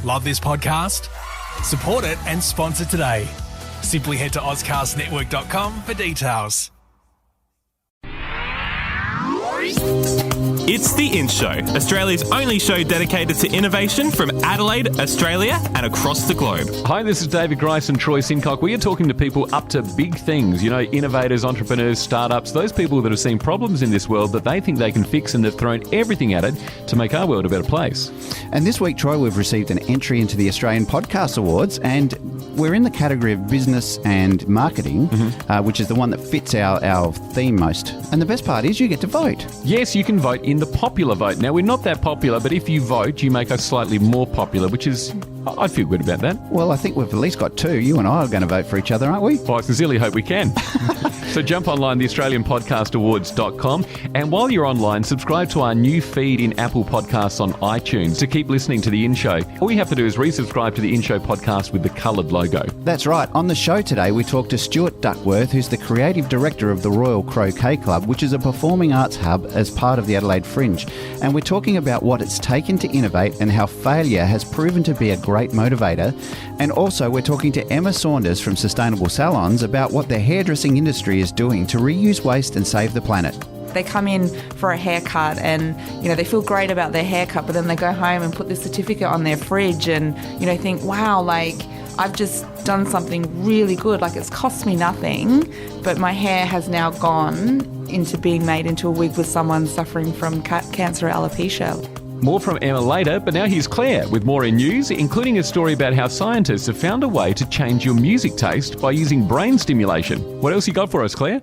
Love this podcast? Support it and sponsor today. Simply head to ozcastnetwork.com for details. It's The In Show, Australia's only show dedicated to innovation from Adelaide, Australia and across the globe. Hi, this is David Grice and Troy Sincock. We are talking to people up to big things, innovators, entrepreneurs, startups, those people that have seen problems in this world that they think they can fix and they've thrown everything at it to make our world a better place. And this week, Troy, we've received an entry into the Australian Podcast Awards, and we're in the category of business and marketing, which is the one that fits our theme most. And the best part is you get to vote. Yes, you can vote in the popular vote. Now, we're not that popular, but if you vote, you make us slightly more popular, which is, I feel good about that. Well, I think we've at least got two. You and I are going to vote for each other, aren't we? Well, I sincerely hope we can. So jump online, theaustralianpodcastawards.com, and while you're online, subscribe to our new feed in Apple Podcasts on iTunes to keep listening to The In Show. All you have to do is resubscribe to The In Show podcast with the coloured logo. That's right. On the show today, we talk to Stuart Duckworth, who's the creative director of the Royal Croquet Club, which is a performing arts hub as part of the Adelaide Fringe. And we're talking about what it's taken to innovate and how failure has proven to be a great motivator. And also, we're talking to Emma Saunders from Sustainable Salons about what the hairdressing industry is doing to reuse waste and save the planet. They come in for a haircut and, they feel great about their haircut, but then they go home and put the certificate on their fridge and, think, wow, I've just done something really good. It's cost me nothing, but my hair has now gone into being made into a wig with someone suffering from cancer or alopecia. More from Emma later, but now here's Claire with more in news, including a story about how scientists have found a way to change your music taste by using brain stimulation. What else you got for us, Claire?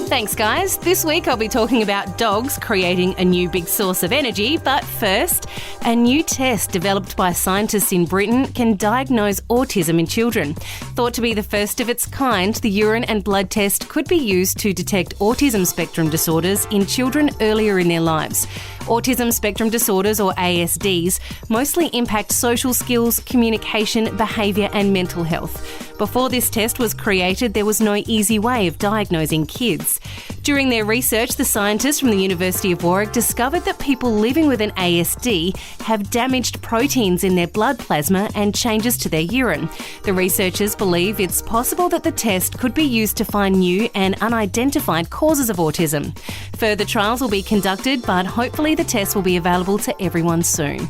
Thanks, guys. This week I'll be talking about dogs creating a new big source of energy. But first, a new test developed by scientists in Britain can diagnose autism in children. Thought to be the first of its kind, the urine and blood test could be used to detect autism spectrum disorders in children earlier in their lives. Autism spectrum disorders, or ASDs, mostly impact social skills, communication, behaviour and mental health. Before this test was created, there was no easy way of diagnosing kids. During their research, the scientists from the University of Warwick discovered that people living with an ASD have damaged proteins in their blood plasma and changes to their urine. The researchers believe it's possible that the test could be used to find new and unidentified causes of autism. Further trials will be conducted, but hopefully the test will be available to everyone soon.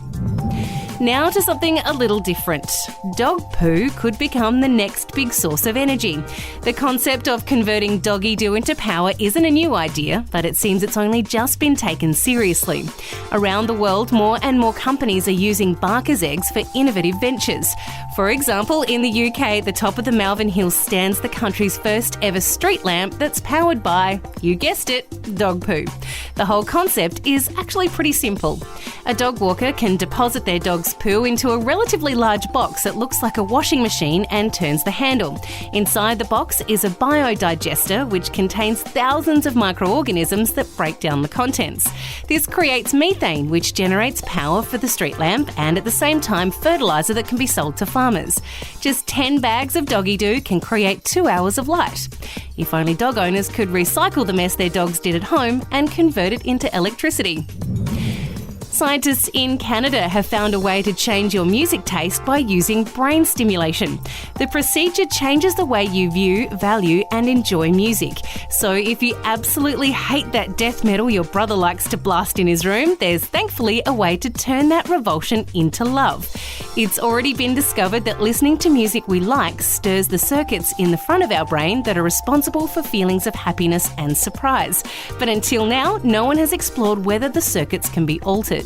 Now to something a little different. Dog poo could become the next big source of energy. The concept of converting doggy doo into power isn't a new idea, but it seems it's only just been taken seriously. Around the world, more and more companies are using Barker's eggs for innovative ventures. For example, in the UK, the top of the Malvern Hills stands the country's first ever street lamp that's powered by, you guessed it, dog poo. The whole concept is actually pretty simple. A dog walker can deposit their dog's poo into a relatively large box that looks like a washing machine and turns the handle. Inside the box is a biodigester which contains thousands of microorganisms that break down the contents. This creates methane, which generates power for the street lamp and at the same time fertiliser that can be sold to farmers. Just 10 bags of doggy doo can create 2 hours of light. If only dog owners could recycle the mess their dogs did at home and convert it into electricity. Scientists in Canada have found a way to change your music taste by using brain stimulation. The procedure changes the way you view, value and enjoy music. So if you absolutely hate that death metal your brother likes to blast in his room, there's thankfully a way to turn that revulsion into love. It's already been discovered that listening to music we like stirs the circuits in the front of our brain that are responsible for feelings of happiness and surprise. But until now, no one has explored whether the circuits can be altered.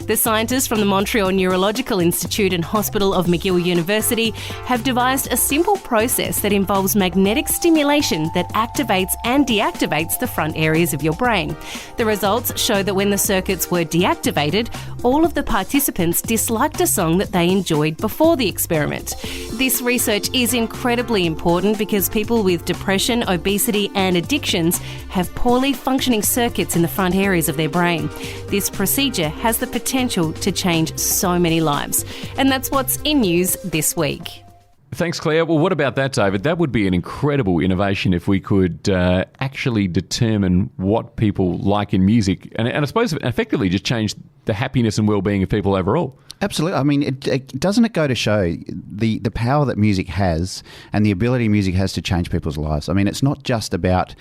The scientists from the Montreal Neurological Institute and Hospital of McGill University have devised a simple process that involves magnetic stimulation that activates and deactivates the front areas of your brain. The results show that when the circuits were deactivated, all of the participants disliked a song that they enjoyed before the experiment. This research is incredibly important because people with depression, obesity and addictions have poorly functioning circuits in the front areas of their brain. This procedure has the potential to change so many lives. And that's what's in news this week. Thanks, Claire. Well, what about that, David? That would be an incredible innovation if we could actually determine what people like in music and I suppose effectively just change the happiness and well-being of people overall. Absolutely. I mean, doesn't it go to show the power that music has and the ability music has to change people's lives? I mean, it's not just about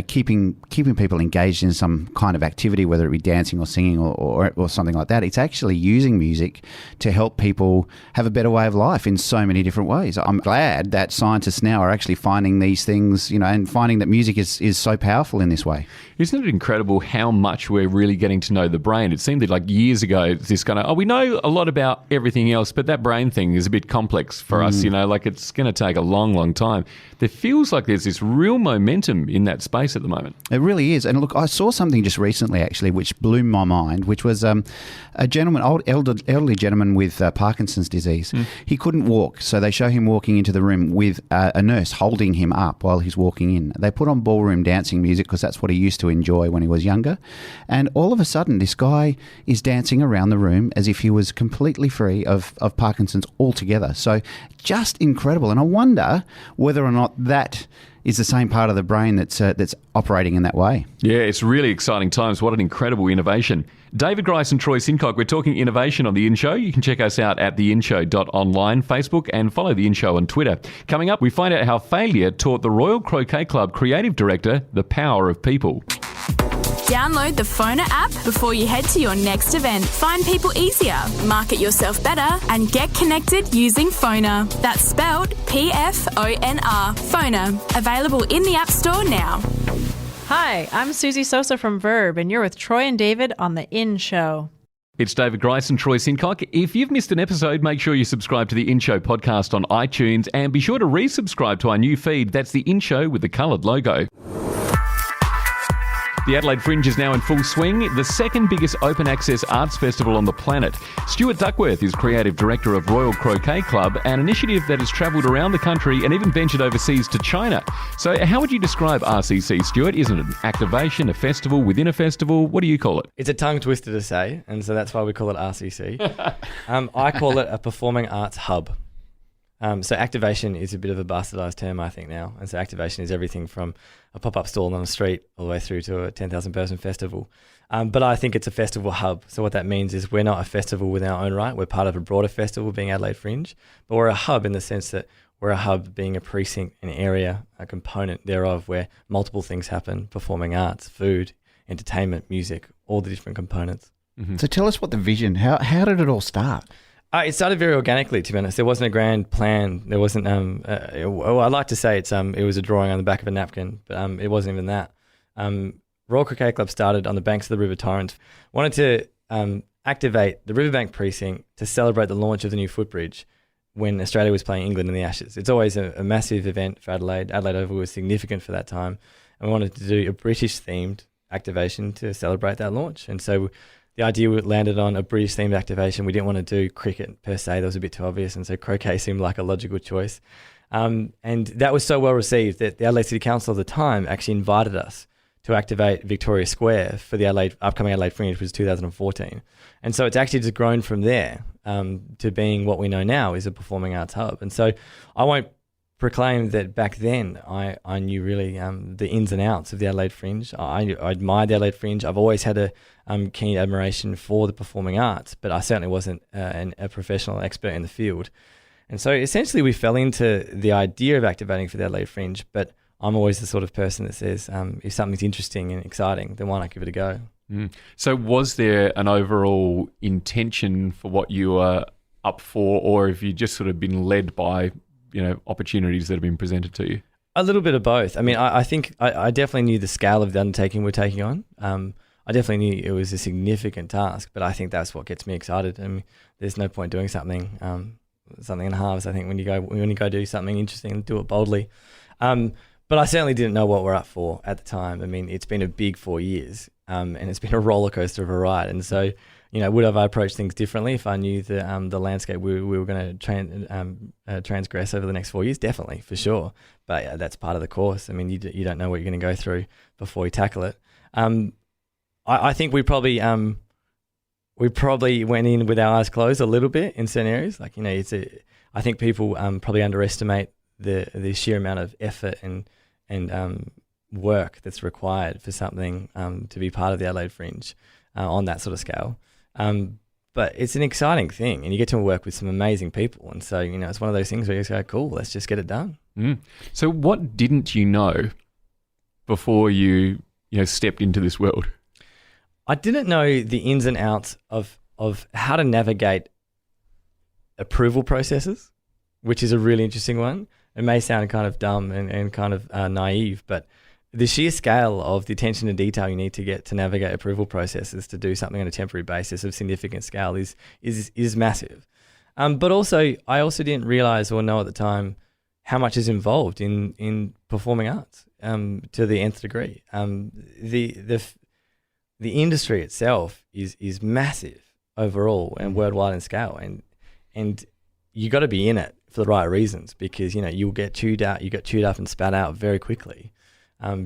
keeping people engaged in some kind of activity, whether it be dancing or singing or something like that. It's actually using music to help people have a better way of life in so many different ways. I'm glad that scientists now are actually finding these things, and finding that music is so powerful in this way. Isn't it incredible how much we're really getting to know the brain? It seemed that like years ago, this kind of, we know a lot about everything else, but that brain thing is a bit complex for us, like it's going to take a long, long time. There feels like there's this real momentum in that space at the moment. It really is. And look, I saw something just recently actually which blew my mind, which was a gentleman, elderly gentleman with Parkinson's disease. He couldn't walk, so they show him walking into the room with a nurse holding him up while he's walking in. They put on ballroom dancing music because that's what he used to enjoy when he was younger. And all of a sudden, this guy is dancing around the room as if he was completely free of Parkinson's altogether. So just incredible. And I wonder whether or not that is the same part of the brain that's operating in that way. Yeah, it's really exciting times. What an incredible innovation. David Grice and Troy Sincock, we're talking innovation on The In Show. You can check us out at theinshow.online, Facebook, and follow The In Show on Twitter. Coming up, we find out how failure taught the Royal Croquet Club creative director the power of people. Download the Phoner app before you head to your next event. Find people easier, market yourself better, and get connected using Phoner. That's spelled PFONR. Phoner. Available in the App Store now. Hi, I'm Susie Sosa from Verb, and you're with Troy and David on The In Show. It's David Grice and Troy Sincock. If you've missed an episode, make sure you subscribe to The In Show podcast on iTunes, and be sure to resubscribe to our new feed. That's The In Show with the coloured logo. The Adelaide Fringe is now in full swing, the second biggest open access arts festival on the planet. Stuart Duckworth is creative director of Royal Croquet Club, an initiative that has travelled around the country and even ventured overseas to China. So how would you describe RCC, Stuart? Isn't it an activation, a festival within a festival? What do you call it? It's a tongue twister to say, and so that's why we call it RCC. I call it a performing arts hub. So activation is a bit of a bastardised term, I think, now. And so activation is everything from a pop-up stall on the street all the way through to a 10,000-person festival. But I think it's a festival hub. So what that means is we're not a festival within our own right. We're part of a broader festival being Adelaide Fringe. But we're a hub in the sense that we're a hub being a precinct, an area, a component thereof where multiple things happen: performing arts, food, entertainment, music, all the different components. Mm-hmm. So tell us what the vision, how did it all start? It started very organically, to be honest. There wasn't a grand plan. There wasn't. I'd like to say it was a drawing on the back of a napkin, but it wasn't even that. Royal Croquet Club started on the banks of the River Torrens. Wanted to activate the Riverbank precinct to celebrate the launch of the new footbridge when Australia was playing England in the Ashes. It's always a massive event for Adelaide. Adelaide Oval was significant for that time, and we wanted to do a British-themed activation to celebrate that launch. And so the idea landed on a British-themed activation. We didn't want to do cricket per se. That was a bit too obvious, and so croquet seemed like a logical choice. And that was so well received that the Adelaide City Council at the time actually invited us to activate Victoria Square for the upcoming Adelaide Fringe, which was 2014. And so it's actually just grown from there to being what we know now is a performing arts hub. And so I won't proclaim that back then I knew really the ins and outs of the Adelaide Fringe. I admired the Adelaide Fringe. I've always had a keen admiration for the performing arts, but I certainly wasn't a professional expert in the field. And so essentially we fell into the idea of activating for the Adelaide Fringe, but I'm always the sort of person that says if something's interesting and exciting, then why not give it a go? So was there an overall intention for what you were up for, or have you just sort of been led by opportunities that have been presented to you? A little bit of both. I mean, I think I definitely knew the scale of the undertaking we're taking on. I definitely knew it was a significant task, but I think that's what gets me excited. I mean, there's no point doing something in halves. I think when you go do something interesting, do it boldly. But I certainly didn't know what we're up for at the time. I mean, it's been a big 4 years, and it's been a roller coaster of a ride. And so, would have I approached things differently if I knew the landscape we were going to transgress over the next 4 years? Definitely, for sure. But yeah, that's part of the course. I mean, you don't know what you're going to go through before you tackle it. I think we probably went in with our eyes closed a little bit in certain areas. Like, I think people probably underestimate the sheer amount of effort and work that's required for something to be part of the Adelaide Fringe on that sort of scale. But it's an exciting thing, and you get to work with some amazing people. And so, it's one of those things where you just go, cool, let's just get it done. So what didn't you know before you stepped into this world? I didn't know the ins and outs of how to navigate approval processes, which is a really interesting one. It may sound kind of dumb and kind of naive, but the sheer scale of the attention to detail you need to get to navigate approval processes to do something on a temporary basis of significant scale is massive. But also, I also didn't realize or know at the time how much is involved in performing arts to the nth degree. The industry itself is massive overall and worldwide in scale, and you got to be in it for the right reasons, because you'll get chewed up and spat out very quickly.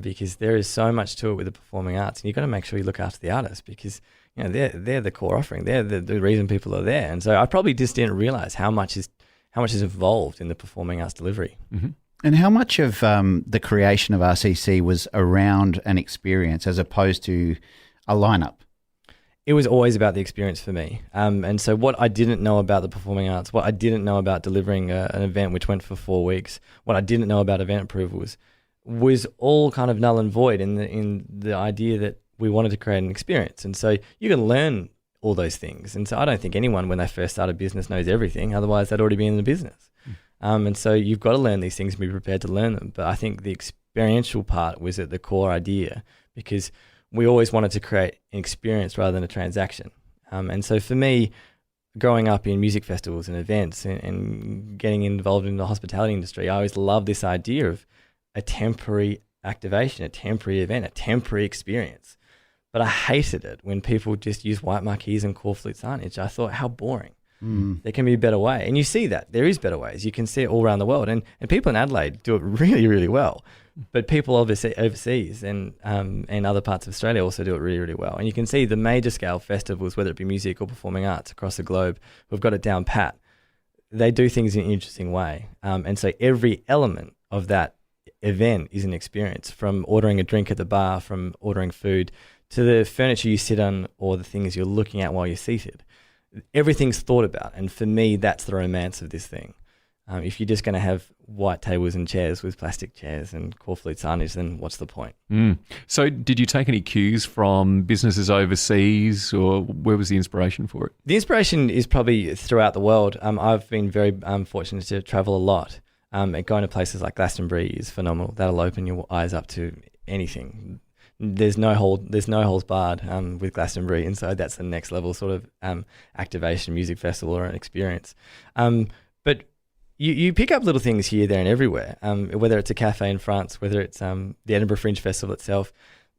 Because there is so much to it with the performing arts, and you've got to make sure you look after the artists, because they're the core offering, they're the reason people are there. And so I probably just didn't realize how much is involved in the performing arts delivery. Mm-hmm. And how much of the creation of RCC was around an experience as opposed to a lineup? It was always about the experience for me. And so what I didn't know about the performing arts, what I didn't know about delivering an event which went for 4 weeks, what I didn't know about event approvals, was all kind of null and void in the idea that we wanted to create an experience. And so you can learn all those things. And so I don't think anyone, when they first start a business, knows everything. Otherwise, they'd already be in the business. And so you've got to learn these things and be prepared to learn them. But I think the experiential part was at the core idea, because we always wanted to create an experience rather than a transaction. And so for me, growing up in music festivals and events and getting involved in the hospitality industry, I always loved this idea of a temporary activation, a temporary event, a temporary experience. But I hated it when people just use white marquees and core flute signage. I thought, how boring. There can be a better way. And you see that. There is better ways. You can see it all around the world. And people in Adelaide do it really, really well. But people obviously overseas and other parts of Australia also do it really, really well. And you can see the major scale festivals, whether it be music or performing arts across the globe, who've got it down pat. They do things in an interesting way. And so every element of that event is an experience, from ordering a drink at the bar, from ordering food, to the furniture you sit on or the things you're looking at while you're seated. Everything's thought about. And for me, that's the romance of this thing. If you're just going to have white tables and chairs with plastic chairs and core flute signage, then what's the point? So did you take any cues from businesses overseas, or where was the inspiration for it? The inspiration is probably throughout the world. I've been very fortunate to travel a lot. And going to places like Glastonbury is phenomenal. That'll open your eyes up to anything. There's no holds barred with Glastonbury, and so that's the next level sort of activation, music festival, or an experience. But you pick up little things here, there, and everywhere. Whether it's a cafe in France, whether it's the Edinburgh Fringe Festival itself,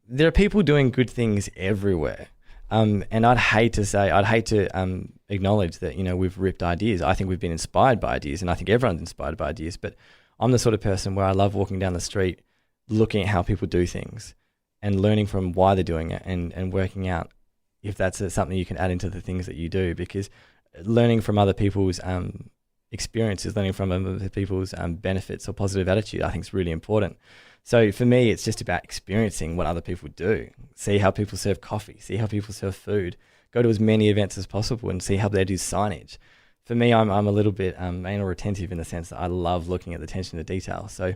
there are people doing good things everywhere. And I'd hate to acknowledge that, we've ripped ideas. I think we've been inspired by ideas, and I think everyone's inspired by ideas. But I'm the sort of person where I love walking down the street, looking at how people do things and learning from why they're doing it, and working out if that's something you can add into the things that you do. Because learning from other people's experiences, learning from other people's benefits or positive attitude, I think is really important. So for me, it's just about experiencing what other people do. See how people serve coffee, see how people serve food, go to as many events as possible and see how they do signage. For me, I'm a little bit anal retentive in the sense that I love looking at the attention to detail. So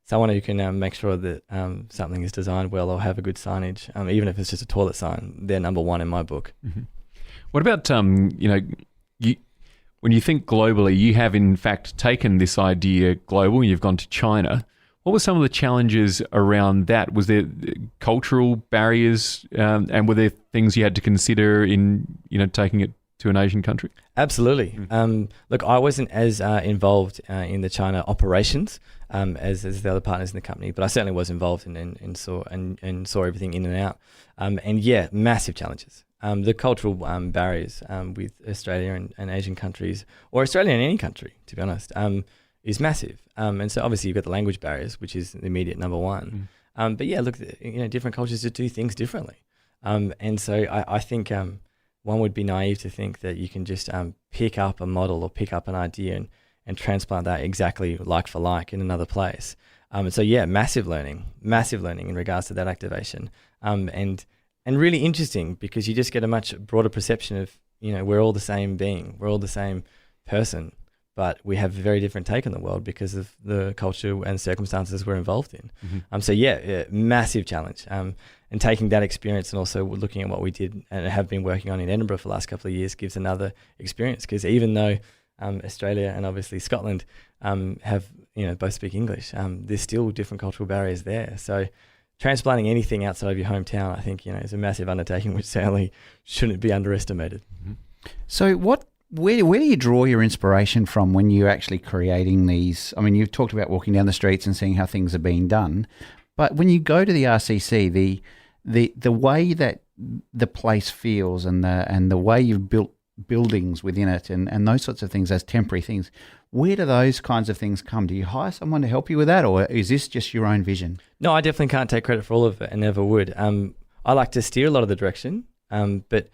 someone who can make sure that something is designed well or have a good signage, even if it's just a toilet sign, they're number one in my book. Mm-hmm. What about, when you think globally, you have in fact taken this idea global, you've gone to China. What were some of the challenges around that? Was there cultural barriers, and were there things you had to consider in taking it to an Asian country? Absolutely. Look, I wasn't as involved in the China operations as the other partners in the company, but I certainly was involved and saw everything in and out. And yeah, massive challenges. The cultural barriers with Australia and Asian countries, or Australia and any country, to be honest, is massive. And so obviously you've got the language barriers, which is the immediate number one. But yeah, look, different cultures just do things differently. And so I think one would be naive to think that you can just pick up a model or pick up an idea and transplant that exactly like for like in another place. And so yeah, massive learning in regards to that activation. And really interesting, because you just get a much broader perception we're all the same being, we're all the same person, but we have a very different take on the world because of the culture and circumstances we're involved in. Massive challenge. And taking that experience and also looking at what we did and have been working on in Edinburgh for the last couple of years gives another experience, because even though Australia and obviously Scotland have, both speak English, there's still different cultural barriers there. So transplanting anything outside of your hometown, I think, is a massive undertaking, which certainly shouldn't be underestimated. So where do you draw your inspiration from when you're actually creating these? I mean, you've talked about walking down the streets and seeing how things are being done, but when you go to the RCC, the way that the place feels and the way you've built buildings within it and those sorts of things as temporary things, where do those kinds of things come? Do you hire someone to help you with that, or is this just your own vision? No, I definitely can't take credit for all of it and never would. I like to steer a lot of the direction, but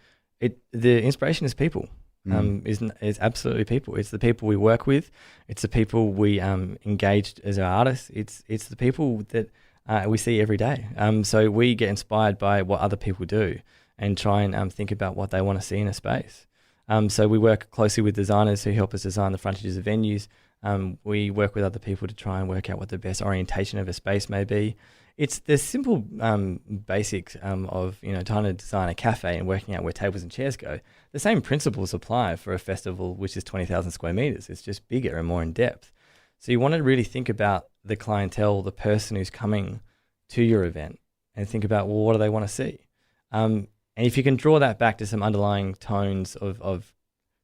the inspiration is people. Is absolutely people. It's the people we work with. It's the people we engaged as our artists. It's the people that we see every day. So we get inspired by what other people do and try and think about what they want to see in a space. So we work closely with designers who help us design the frontages of venues. We work with other people to try and work out what the best orientation of a space may be. It's the simple basics of trying to design a cafe and working out where tables and chairs go. The same principles apply for a festival which is 20,000 square meters. It's just bigger and more in depth. So you want to really think about the clientele, the person who's coming to your event, and think about, well, what do they want to see? And if you can draw that back to some underlying tones of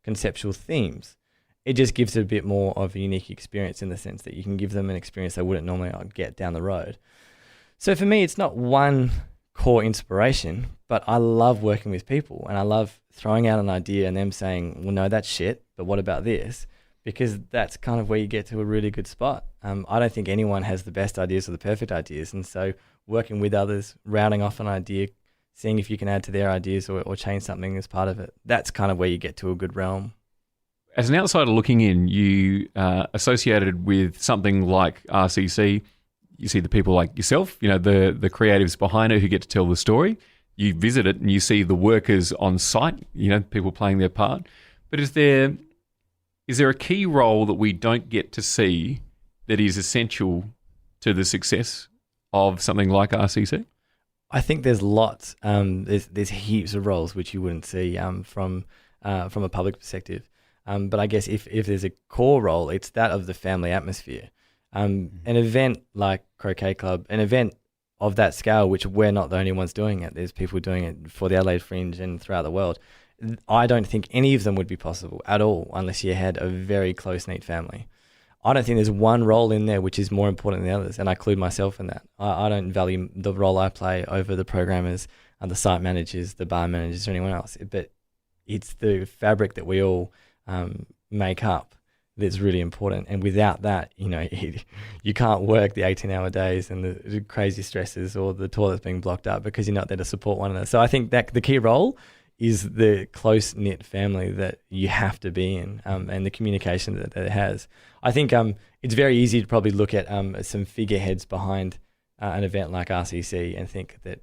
conceptual themes, it just gives it a bit more of a unique experience in the sense that you can give them an experience they wouldn't normally get down the road. So for me, it's not one core inspiration, but I love working with people and I love throwing out an idea and them saying, well, no, that's shit, but what about this? Because that's kind of where you get to a really good spot. I don't think anyone has the best ideas or the perfect ideas. And so working with others, rounding off an idea, seeing if you can add to their ideas or change something as part of it, that's kind of where you get to a good realm. As an outsider looking in, you associated with something like RCC. You see the people like yourself, the creatives behind it who get to tell the story. You visit it and you see the workers on site, people playing their part. But is there a key role that we don't get to see that is essential to the success of something like RCC? I think there's lots. There's heaps of roles which you wouldn't see from a public perspective. But I guess if there's a core role, it's that of the family atmosphere. An event like Croquet Club, an event of that scale, which we're not the only ones doing it. There's people doing it for the Adelaide Fringe and throughout the world. I don't think any of them would be possible at all unless you had a very close-knit family. I don't think there's one role in there which is more important than the others, and I include myself in that. I don't value the role I play over the programmers, the site managers, the bar managers, or anyone else. But it's the fabric that we all make up that's really important. And without that, you can't work the 18-hour days and the crazy stresses or the toilets being blocked up because you're not there to support one another. So I think that the key role is the close-knit family that you have to be in, and the communication that it has. I think it's very easy to probably look at some figureheads behind an event like RCC and think that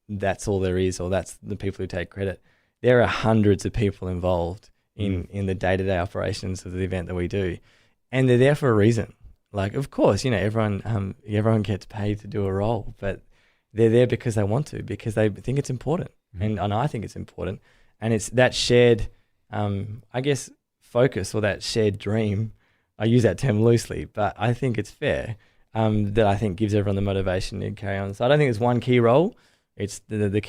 that's all there is, or that's the people who take credit. There are hundreds of people involved in the day-to-day operations of the event that we do, and they're there for a reason. Like, of course, everyone gets paid to do a role, but they're there because they want to, because they think it's important. And I think it's important. And it's that shared, focus, or that shared dream. I use that term loosely, but I think it's fair, that I think gives everyone the motivation to carry on. So I don't think there's one key role. It's the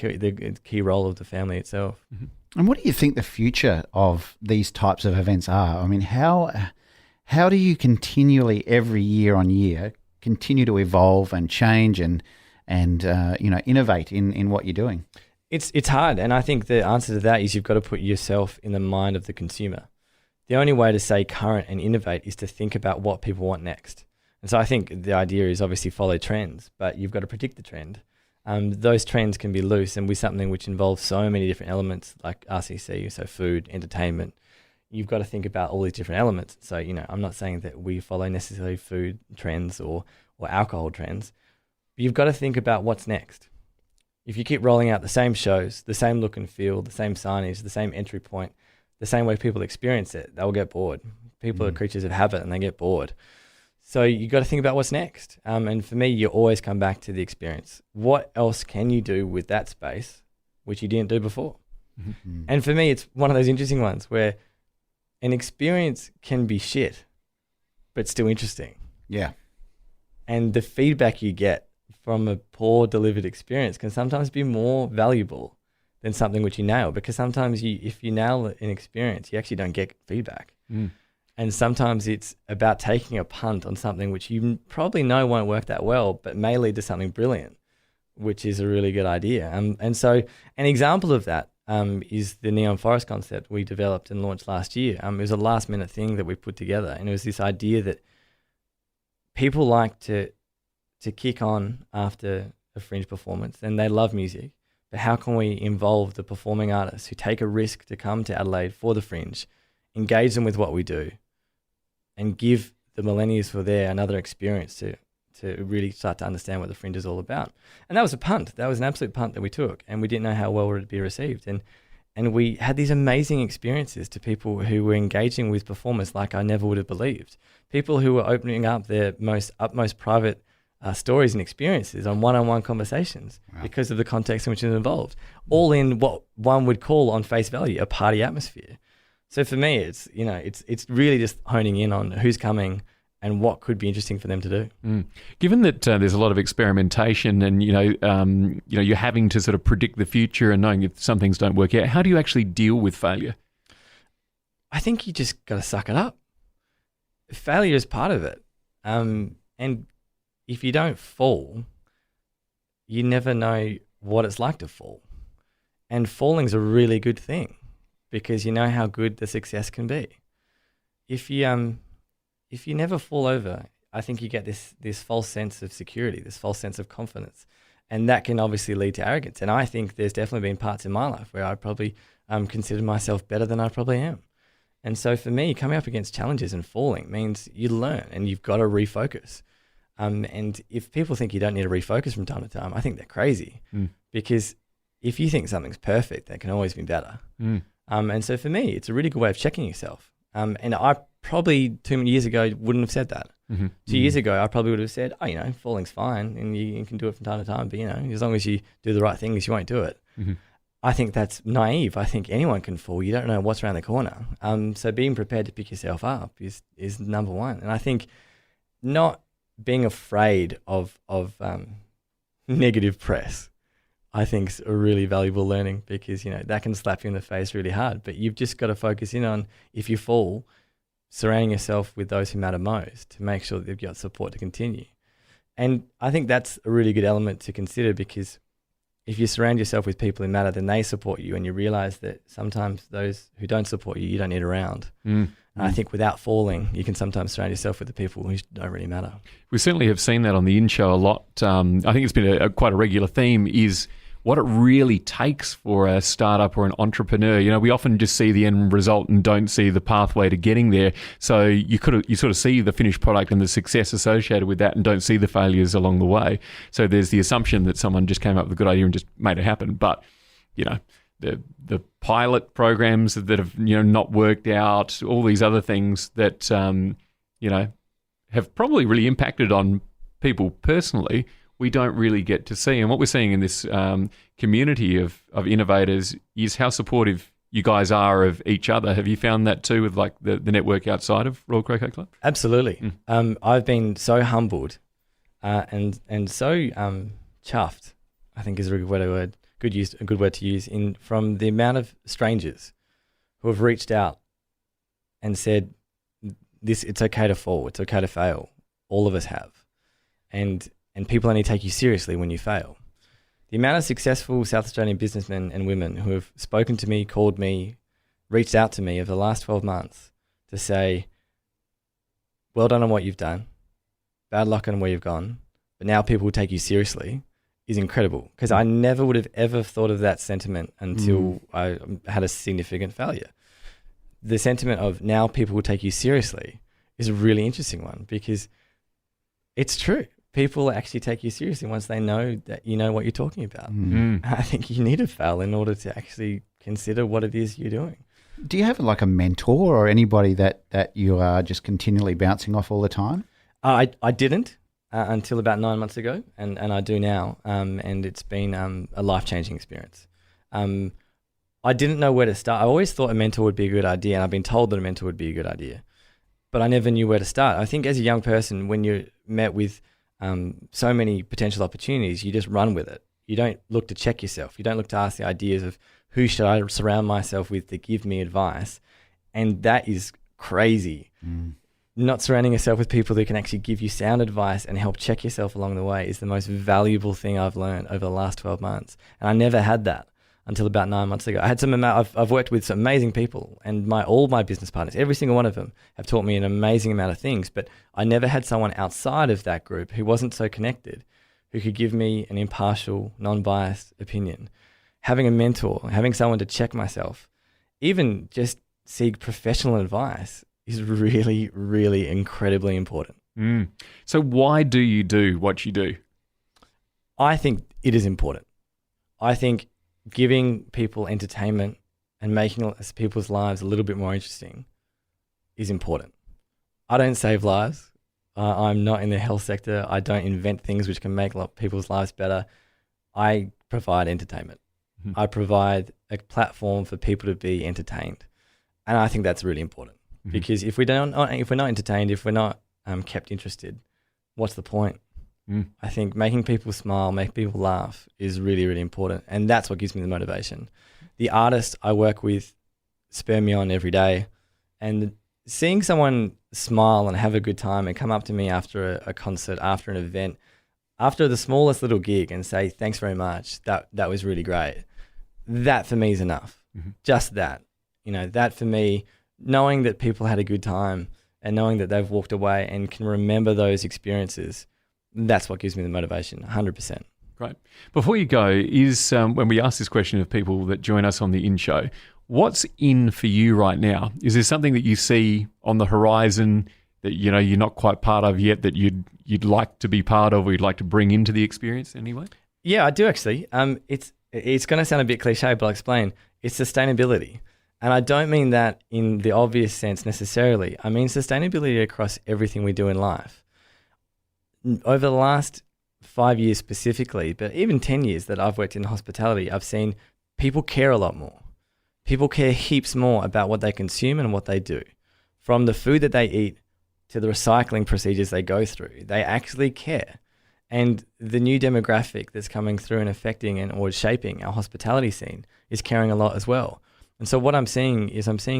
key role of the family itself. Mm-hmm. And what do you think the future of these types of events are? I mean, how do you continually, every year on year, continue to evolve and change and innovate in what you're doing? It's hard, and I think the answer to that is you've got to put yourself in the mind of the consumer. The only way to stay current and innovate is to think about what people want next. And so I think the idea is obviously follow trends, but you've got to predict the trend. Those trends can be loose, and with something which involves so many different elements like RCC, so food, entertainment, you've got to think about all these different elements. So, I'm not saying that we follow necessarily food trends or alcohol trends, but you've got to think about what's next. If you keep rolling out the same shows, the same look and feel, the same signage, the same entry point, the same way people experience it, they'll get bored. People are creatures of habit and they get bored. So you got to think about what's next. And for me, you always come back to the experience. What else can you do with that space which you didn't do before? Mm-hmm. And for me, it's one of those interesting ones where an experience can be shit, but still interesting. Yeah. And the feedback you get from a poor delivered experience can sometimes be more valuable than something which you nail, because sometimes if you nail an experience, you actually don't get feedback. And sometimes it's about taking a punt on something which you probably know won't work that well, but may lead to something brilliant, which is a really good idea. And so an example of that is the Neon Forest concept we developed and launched last year. It was a last minute thing that we put together, and it was this idea that people like to kick on after a Fringe performance, and they love music, but how can we involve the performing artists who take a risk to come to Adelaide for the Fringe, engage them with what we do, and give the millennials who are there another experience to really start to understand what the Fringe is all about. And that was a punt. That was an absolute punt that we took, and we didn't know how well it would be received. And we had these amazing experiences to people who were engaging with performers like I never would have believed. People who were opening up their utmost private stories and experiences on one-on-one conversations because of the context in which it was involved, all in what one would call on face value a party atmosphere. So for me, it's really just honing in on who's coming and what could be interesting for them to do. Given that there's a lot of experimentation, and you're having to sort of predict the future and knowing if some things don't work out, how do you actually deal with failure? I think you just got to suck it up. Failure is part of it, and if you don't fall, you never know what it's like to fall. And falling's a really good thing, because you know how good the success can be. If you never fall over, I think you get this false sense of security, this false sense of confidence. And that can obviously lead to arrogance. And I think there's definitely been parts in my life where I probably considered myself better than I probably am. And so for me, coming up against challenges and falling means you learn and you've got to refocus. And if people think you don't need to refocus from time to time, I think they're crazy. Because if you think something's perfect, that can always be better. And so for me, it's a really good way of checking yourself. And I probably 2 years ago wouldn't have said that. 2 years ago, I probably would have said, falling's fine and you can do it from time to time, but as long as you do the right things, you won't do it. I think that's naive. I think anyone can fall. You don't know what's around the corner. So being prepared to pick yourself up is number one. And I think not being afraid of negative press, I think, is a really valuable learning, because that can slap you in the face really hard. But you've just got to focus in on, if you fall, surrounding yourself with those who matter most to make sure that you've got support to continue. And I think that's a really good element to consider, because if you surround yourself with people who matter, then they support you, and you realize that sometimes those who don't support you, you don't need around. And I think without falling, you can sometimes surround yourself with the people who don't really matter. We certainly have seen that on the in-show a lot. I think it's been quite a regular theme, is what it really takes for a startup or an entrepreneur. We often just see the end result and don't see the pathway to getting there. So you sort of see the finished product and the success associated with that and don't see the failures along the way. So there's the assumption that someone just came up with a good idea and just made it happen. But, the pilot programs that have, not worked out, all these other things that, have probably really impacted on people personally, we don't really get to see. And what we're seeing in this community of innovators is how supportive you guys are of each other. Have you found that too with like the network outside of Royal Croquet Club? Absolutely. I've been so humbled and so chuffed, I think is a good word to use, from the amount of strangers who have reached out and said, it's okay to fall, it's okay to fail. All of us have. And people only take you seriously when you fail. The amount of successful South Australian businessmen and women who have spoken to me, called me, reached out to me over the last 12 months to say, well done on what you've done, bad luck on where you've gone, but now people will take you seriously, is incredible. Because I never would have ever thought of that sentiment until I had a significant failure. The sentiment of now people will take you seriously is a really interesting one, because it's true. People actually take you seriously once they know that you know what you're talking about. I think you need to fail in order to actually consider what it is you're doing. Do you have like a mentor or anybody that you are just continually bouncing off all the time? I didn't until about 9 months ago, and I do now, and it's been a life-changing experience. I didn't know where to start. I always thought a mentor would be a good idea, and I've been told that a mentor would be a good idea, but I never knew where to start. I think as a young person, when you're met with so many potential opportunities, you just run with it. You don't look to check yourself. You don't look to ask the ideas of who should I surround myself with to give me advice, and that is crazy. Not surrounding yourself with people who can actually give you sound advice and help check yourself along the way is the most valuable thing I've learned over the last 12 months. And I never had that until about 9 months ago. I had I've worked with some amazing people, and all my business partners, every single one of them, have taught me an amazing amount of things, but I never had someone outside of that group who wasn't so connected, who could give me an impartial, non-biased opinion. Having a mentor, having someone to check myself, even just seek professional advice is really, really incredibly important. So why do you do what you do? I think it is important. I think giving people entertainment and making people's lives a little bit more interesting is important. I don't save lives. I'm not in the health sector. I don't invent things which can make a lot of people's lives better. I provide entertainment. I provide a platform for people to be entertained. And I think that's really important. Because if we're not entertained, if we're not kept interested, what's the point? I think making people smile, make people laugh is really, really important. And that's what gives me the motivation. The artists I work with spur me on every day. And seeing someone smile and have a good time and come up to me after a concert, after an event, after the smallest little gig and say, thanks very much, that was really great. That for me is enough. Just that. That for me, knowing that people had a good time and knowing that they've walked away and can remember those experiences, that's what gives me the motivation, 100%. Great. Before you go, when we ask this question of people that join us on the In Show, what's in for you right now? Is there something that you see on the horizon that you're not quite part of yet that you'd like to be part of or you'd like to bring into the experience anyway? Yeah, I do actually. It's going to sound a bit cliche, but I'll explain. It's sustainability. And I don't mean that in the obvious sense necessarily. I mean sustainability across everything we do in life. Over the last 5 years specifically, but even 10 years that I've worked in hospitality, I've seen people care a lot more. People care heaps more about what they consume and what they do. From the food that they eat to the recycling procedures they go through, they actually care. And the new demographic that's coming through and affecting or shaping our hospitality scene is caring a lot as well. And so what I'm seeing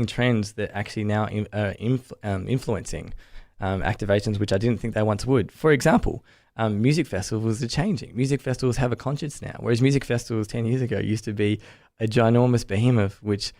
trends that actually now are influencing activations which I didn't think they once would. For example, music festivals are changing. Music festivals have a conscience now, whereas music festivals 10 years ago used to be a ginormous behemoth which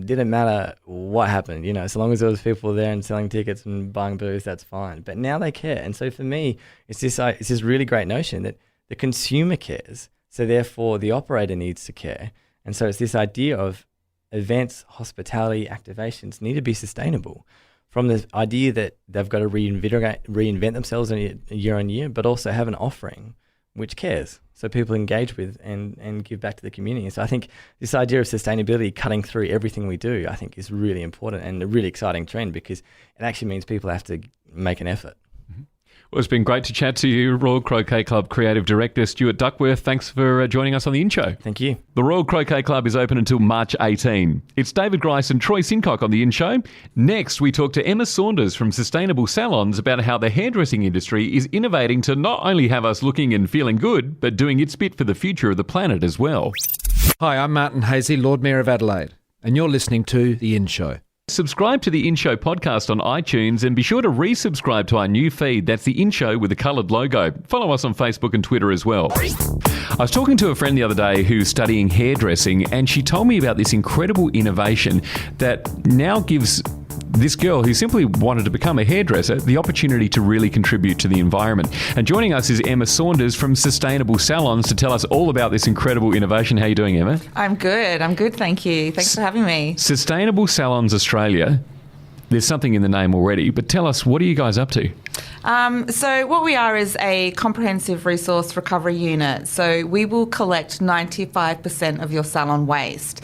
didn't matter what happened. So long as there was people there and selling tickets and buying booths, that's fine. But now they care. And so for me, it's this really great notion that the consumer cares, so therefore the operator needs to care. And so it's this idea of events, hospitality, activations need to be sustainable, from the idea that they've got to reinvent themselves year on year, but also have an offering which cares, so people engage with and give back to the community. So I think this idea of sustainability cutting through everything we do, I think is really important and a really exciting trend, because it actually means people have to make an effort. Well, it's been great to chat to you, Royal Croquet Club Creative Director Stuart Duckworth. Thanks for joining us on the In Show. Thank you. The Royal Croquet Club is open until March 18. It's David Grice and Troy Sincock on the In Show. Next, we talk to Emma Saunders from Sustainable Salons about how the hairdressing industry is innovating to not only have us looking and feeling good, but doing its bit for the future of the planet as well. Hi, I'm Martin Hazy, Lord Mayor of Adelaide, and you're listening to The In Show. Subscribe to the In Show podcast on iTunes and be sure to resubscribe to our new feed. That's the In Show with a coloured logo. Follow us on Facebook and Twitter as well. I was talking to a friend the other day who's studying hairdressing, and she told me about this incredible innovation that now gives this girl who simply wanted to become a hairdresser the opportunity to really contribute to the environment. And joining us is Emma Saunders from Sustainable Salons to tell us all about this incredible innovation. How are you doing, Emma? I'm good, thank you. Thanks for having me. Sustainable Salons Australia, there's something in the name already, but tell us, what are you guys up to? So what we are is a comprehensive resource recovery unit. So we will collect 95% of your salon waste.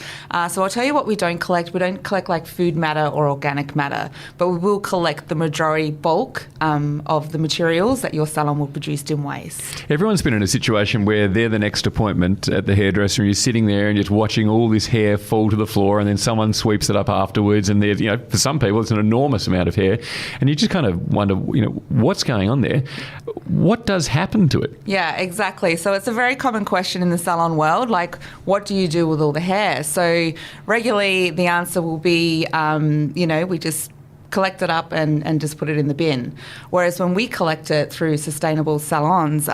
So I'll tell you what we don't collect. We don't collect like food matter or organic matter, but we will collect the majority bulk of the materials that your salon will produce in waste. Everyone's been in a situation where they're the next appointment at the hairdresser and you're sitting there and just watching all this hair fall to the floor, and then someone sweeps it up afterwards, and there's, for some people it's an enormous amount of hair, and you just kind of wonder, what's going on there? What does happen to it? Yeah, exactly. So it's a very common question in the salon world, like, what do you do with all the hair? So regularly the answer will be, we just collect it up and just put it in the bin. Whereas when we collect it through Sustainable Salons,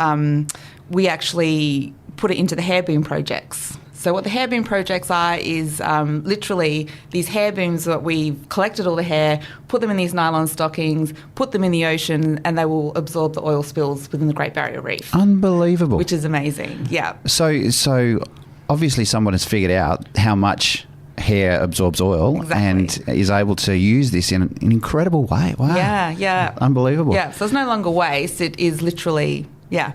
we actually put it into the hair boom projects. So what the hair boom projects are is literally these hair booms that we've collected all the hair, put them in these nylon stockings, put them in the ocean, and they will absorb the oil spills within the Great Barrier Reef. Unbelievable. Which is amazing, yeah. So obviously someone has figured out how much hair absorbs oil and is able to use this in an incredible way. Wow. Yeah. Unbelievable. Yeah, so it's no longer waste. It is literally,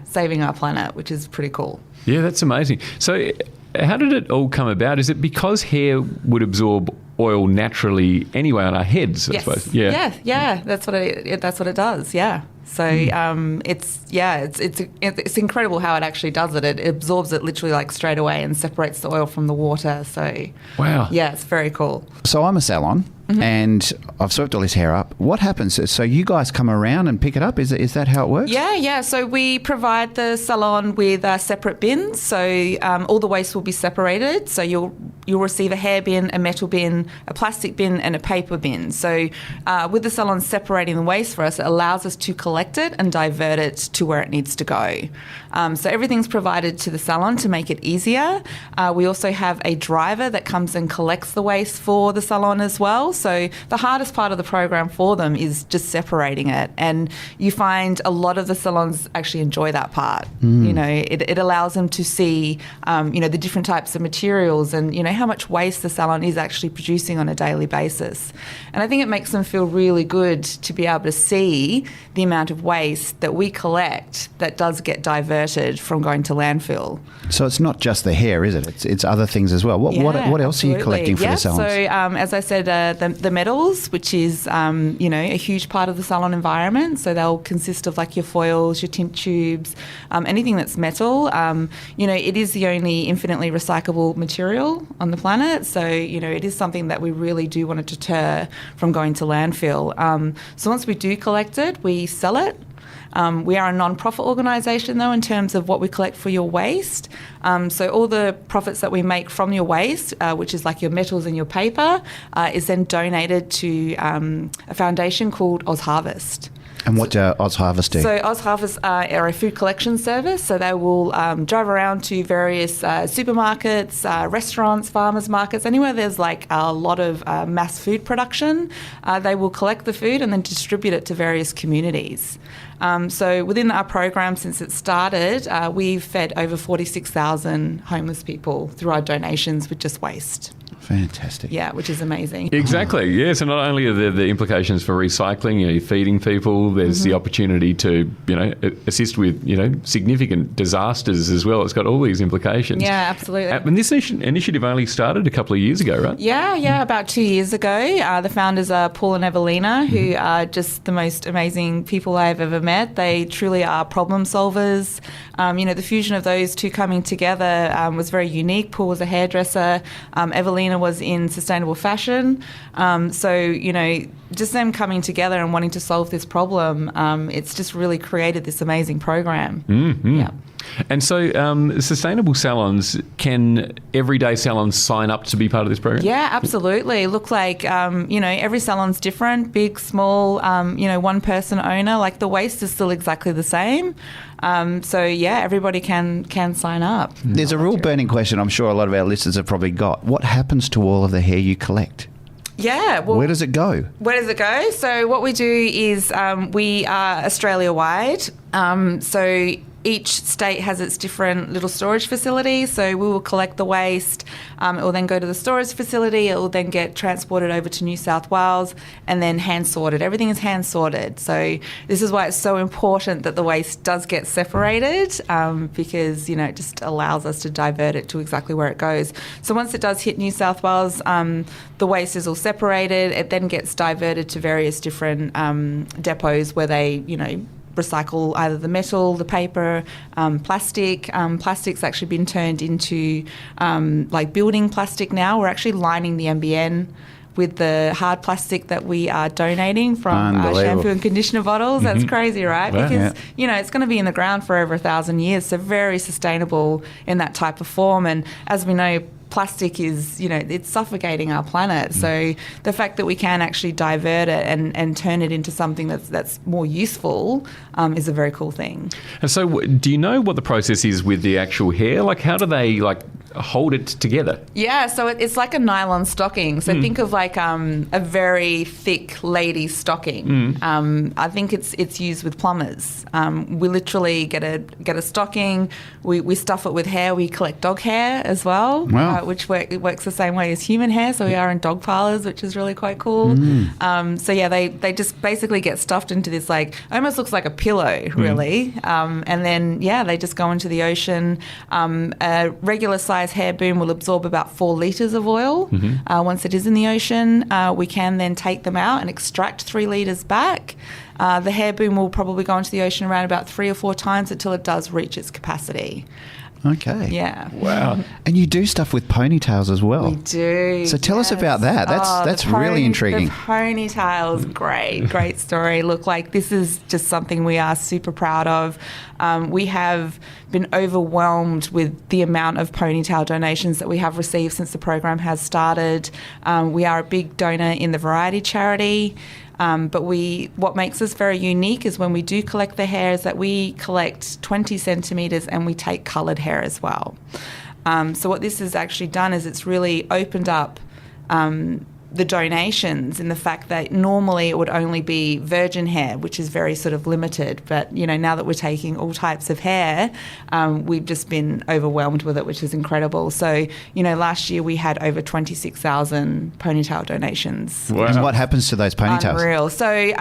saving our planet, which is pretty cool. Yeah, that's amazing. So how did it all come about? Is it because hair would absorb oil naturally anyway on our heads, I suppose? Yeah. That's what it does. Yeah. So it's incredible how it actually does it. It absorbs it literally like straight away and separates the oil from the water. So wow. Yeah, it's very cool. So I'm a salon. Mm-hmm. And I've swept all this hair up. What happens? So you guys come around and pick it up? Is that how it works? Yeah. So we provide the salon with separate bins. So all the waste will be separated. So you'll receive a hair bin, a metal bin, a plastic bin, and a paper bin. So with the salon separating the waste for us, it allows us to collect it and divert it to where it needs to go. So everything's provided to the salon to make it easier. We also have a driver that comes and collects the waste for the salon as well. So the hardest part of the program for them is just separating it. And you find a lot of the salons actually enjoy that part. It allows them to see, the different types of materials and, how much waste the salon is actually producing on a daily basis. And I think it makes them feel really good to be able to see the amount of waste that we collect that does get diverted from going to landfill. So it's not just the hair, is it? It's other things as well. What else are you collecting for the salons? So as I said, the metals, which is a huge part of the salon environment. So they'll consist of like your foils, your tint tubes, anything that's metal. It is the only infinitely recyclable material on the planet. So it is something that we really do want to deter from going to landfill. So once we do collect it, we sell it. We are a non-profit organisation, though, in terms of what we collect for your waste. So all the profits that we make from your waste, which is like your metals and your paper, is then donated to a foundation called Oz Harvest. And what do Oz Harvest do? So Oz Harvest are a food collection service. So they will drive around to various supermarkets, restaurants, farmers markets, anywhere there's like a lot of mass food production. They will collect the food and then distribute it to various communities. So within our program, since it started, we've fed over 46,000 homeless people through our donations with just waste. Fantastic. Yeah, which is amazing. Exactly, yeah. So not only are there the implications for recycling, you're feeding people, there's the opportunity to, assist with, significant disasters as well. It's got all these implications. Yeah, absolutely. And this initiative only started a couple of years ago, right? Yeah, about 2 years ago. The founders are Paul and Evelina, who are just the most amazing people I've ever met. They truly are problem solvers. The fusion of those two coming together was very unique. Paul was a hairdresser. Evelina was in sustainable fashion. Just them coming together and wanting to solve this problem, it's just really created this amazing program. Mm-hmm. Yeah. And so Sustainable Salons, can everyday salons sign up to be part of this program? Yeah, absolutely. Look, like, every salon's different, big, small, one-person owner. Like, the waste is still exactly the same. Everybody can sign up. There's a real burning question I'm sure a lot of our listeners have probably got. What happens to all of the hair you collect? Yeah. Well, where does it go? So what we do is we are Australia-wide. each state has its different little storage facilities. So we will collect the waste. It will then go to the storage facility. It will then get transported over to New South Wales and then hand sorted. Everything is hand sorted. So this is why it's so important that the waste does get separated, because, you know, it just allows us to divert it to exactly where it goes. So once it does hit New South Wales, the waste is all separated. It then gets diverted to various different depots where they, you know, recycle either the metal, the paper, plastic. Plastic's actually been turned into like building plastic now. We're actually lining the NBN with the hard plastic that we are donating from shampoo and conditioner bottles. That's crazy, right? Wow. Because, you know, it's going to be in the ground for over 1,000 years, so very sustainable in that type of form. And as we know, plastic is, you know, it's suffocating our planet. So the fact that we can actually divert it and turn it into something that's more useful is a very cool thing. And so do you know what the process is with the actual hair? Like, how do they, like, hold it together? Yeah, so it's like a nylon stocking. So think of like a very thick lady stocking. I think it's used with plumbers. We literally get a stocking. We stuff it with hair. We collect dog hair as well, which works the same way as human hair. So we are in dog parlours, which is really quite cool. So yeah, they just basically get stuffed into this, like, almost looks like a pillow, really. And then they just go into the ocean. A regular size hair boom will absorb about 4 litres of oil. Once it is in the ocean, we can then take them out and extract 3 litres back. The hair boom will probably go into the ocean around about 3 or 4 times until it does reach its capacity. Okay. Yeah. Wow. And you do stuff with ponytails as well. We do. So tell us about that. That's really intriguing. The ponytails, great story. Look, like, this is just something we are super proud of. We have been overwhelmed with the amount of ponytail donations that we have received since the program has started. We are a big donor in the Variety charity. But what makes us very unique is when we do collect the hair is that we collect 20 centimetres and we take coloured hair as well. So what this has actually done is it's really opened up the donations in the fact that normally it would only be virgin hair, which is very sort of limited. But, you know, now that we're taking all types of hair, we've just been overwhelmed with it, which is incredible. So, you know, last year we had over 26,000 ponytail donations. Wow. And what happens to those ponytails? Unreal. So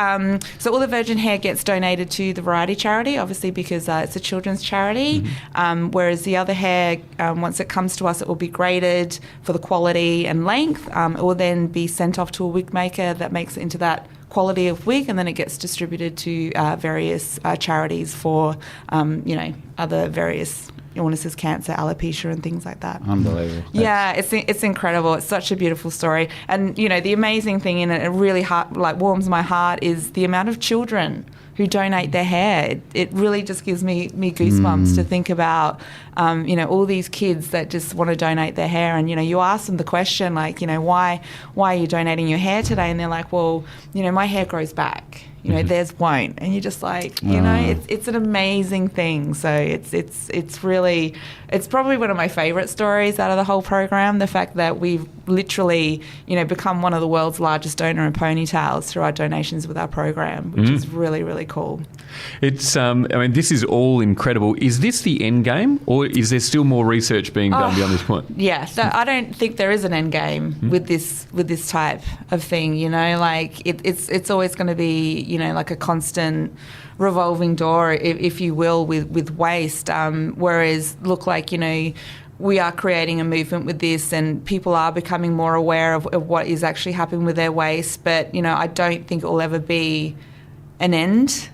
all the virgin hair gets donated to the Variety charity, obviously, because it's a children's charity. Whereas the other hair, once it comes to us, it will be graded for the quality and length. It will then be sent off to a wig maker that makes it into that quality of wig, and then it gets distributed to various charities for, you know, other various illnesses, cancer, alopecia and things like that. Unbelievable. Yeah, it's incredible. It's such a beautiful story. And, you know, the amazing thing in it, it really warms my heart, is the amount of children who donate their hair. It really just gives me goosebumps to think about, you know, all these kids that just want to donate their hair. And, you know, you ask them the question, like, you know, why are you donating your hair today? And they're like, well, you know, my hair grows back. You know, theirs won't. And you're just like, you know, it's an amazing thing. So it's really, it's probably one of my favourite stories out of the whole program, the fact that we've literally, you know, become one of the world's largest donor in ponytails through our donations with our program, which is really, really cool. It's, I mean, this is all incredible. Is this the end game, or is there still more research being done beyond this point? Yeah, so I don't think there is an end game with this type of thing. You know, like it's always going to be, you know, like a constant revolving door, if you will, with waste. Whereas, look, like, you know, we are creating a movement with this, and people are becoming more aware of what is actually happening with their waste. But, you know, I don't think it will ever be an end.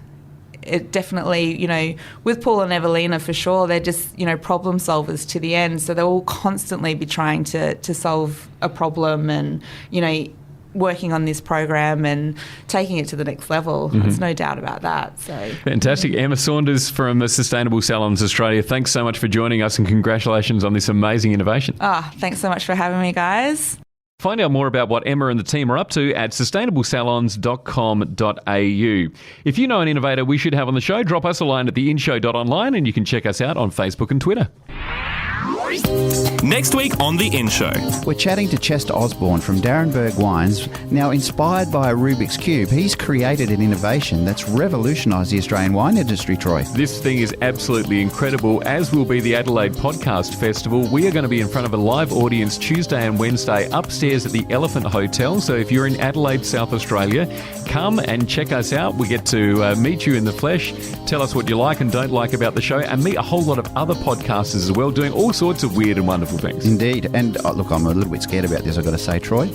It definitely, you know, with Paul and Evelina, for sure, they're just, you know, problem solvers to the end. So they'll constantly be trying to solve a problem and, you know, working on this program and taking it to the next level. There's no doubt about that. So fantastic. Emma Saunders from Sustainable Salons Australia, thanks so much for joining us, and congratulations on this amazing innovation. Thanks so much for having me, guys. Find out more about what Emma and the team are up to at sustainablesalons.com.au. If you know an innovator we should have on the show, drop us a line at theinshow.online, and you can check us out on Facebook and Twitter. Next week on The In Show. We're chatting to Chester Osborne from Darrenberg Wines. Now, inspired by a Rubik's Cube, he's created an innovation that's revolutionised the Australian wine industry, Troy. This thing is absolutely incredible, as will be the Adelaide Podcast Festival. We are going to be in front of a live audience Tuesday and Wednesday upstairs at the Elephant Hotel. So if you're in Adelaide, South Australia, come and check us out. We get to meet you in the flesh, tell us what you like and don't like about the show, and meet a whole lot of other podcasters as well, doing all sorts of weird and wonderful things. Indeed. And look, I'm a little bit scared about this, I've got to say, Troy.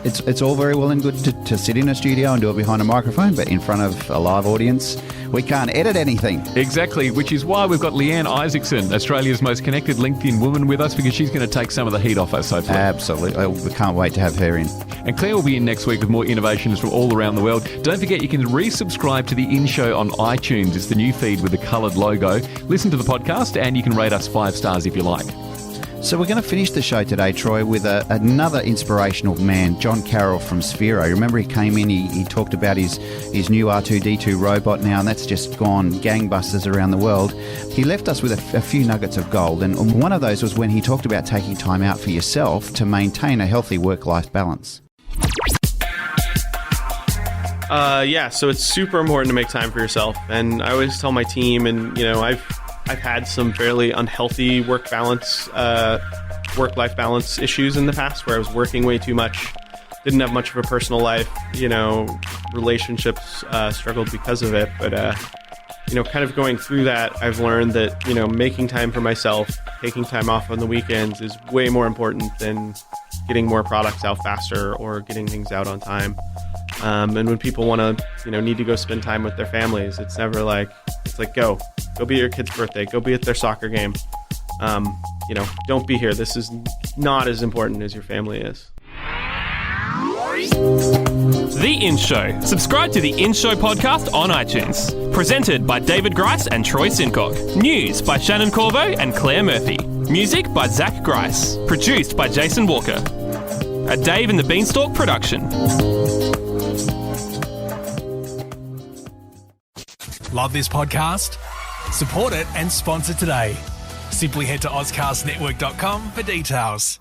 It's all very well and good to sit in a studio and do it behind a microphone, but in front of a live audience, we can't edit anything. Exactly, which is why we've got Leanne Isaacson, Australia's most connected LinkedIn woman, with us, because she's going to take some of the heat off us, hopefully. Absolutely. We can't wait to have her in. And Claire will be in next week with more innovations from all around the world. Don't forget, you can resubscribe to The In Show on iTunes. It's the new feed with the coloured logo. Listen to the podcast and you can rate us 5 stars if you like. So we're going to finish the show today, Troy, with another inspirational man, John Carroll from Sphero. Remember, he came in, he talked about his new R2-D2 robot now, and that's just gone gangbusters around the world. He left us with a few nuggets of gold, and one of those was when he talked about taking time out for yourself to maintain a healthy work-life balance. So it's super important to make time for yourself, and I always tell my team, and I've had some fairly unhealthy work-life balance issues in the past where I was working way too much, didn't have much of a personal life, relationships struggled because of it. But, kind of going through that, I've learned that, making time for myself, taking time off on the weekends is way more important than getting more products out faster or getting things out on time. And when people want to, need to go spend time with their families, it's never like, go be at your kid's birthday, go be at their soccer game. Don't be here. This is not as important as your family is. The In Show. Subscribe to The In Show podcast on iTunes. Presented by David Grice and Troy Sincock. News by Shannon Corvo and Claire Murphy. Music by Zach Grice. Produced by Jason Walker. A Dave and the Beanstalk production. Love this podcast? Support it and sponsor today. Simply head to AuscastNetwork.com for details.